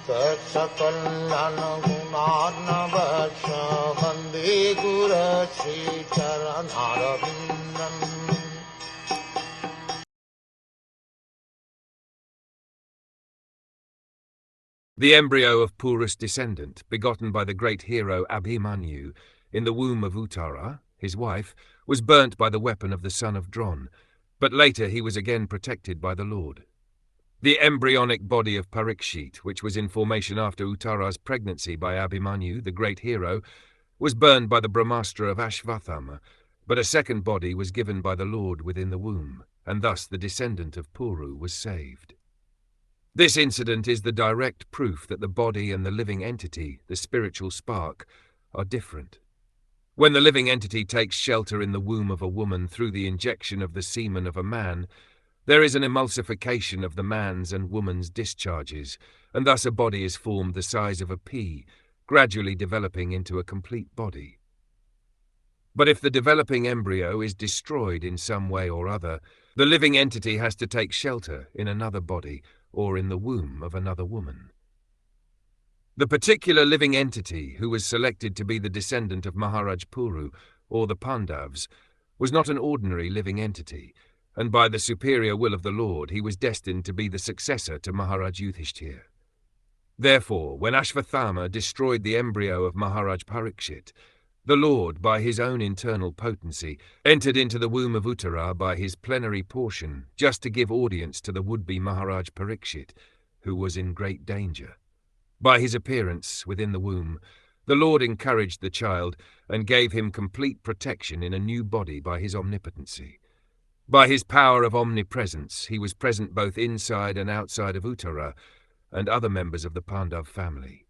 Saksakallan gunarnavasya Vande Guru Sri Charanaravindan. The embryo of Puru's descendant, begotten by the great hero Abhimanyu, in the womb of Uttara, his wife, was burnt by the weapon of the son of Dron, but later he was again protected by the Lord. The embryonic body of Parikshit, which was in formation after Uttara's pregnancy by Abhimanyu, the great hero, was burned by the Brahmastra of Ashvathama, but a second body was given by the Lord within the womb, and thus the descendant of Puru was saved. This incident is the direct proof that the body and the living entity, the spiritual spark, are different. When the living entity takes shelter in the womb of a woman through the injection of the semen of a man, there is an emulsification of the man's and woman's discharges, and thus a body is formed the size of a pea, gradually developing into a complete body. But if the developing embryo is destroyed in some way or other, the living entity has to take shelter in another body or in the womb of another woman. The particular living entity who was selected to be the descendant of Maharaj Puru, or the Pandavas, was not an ordinary living entity, and by the superior will of the Lord he was destined to be the successor to Maharaj Yudhishthir. Therefore, when Ashvathama destroyed the embryo of Maharaj Parikshit, the Lord, by his own internal potency, entered into the womb of Uttara by his plenary portion, just to give audience to the would-be Maharaj Parikshit, who was in great danger. By his appearance within the womb, the Lord encouraged the child and gave him complete protection in a new body by his omnipotency. By his power of omnipresence, he was present both inside and outside of Uttara and other members of the Pandav family.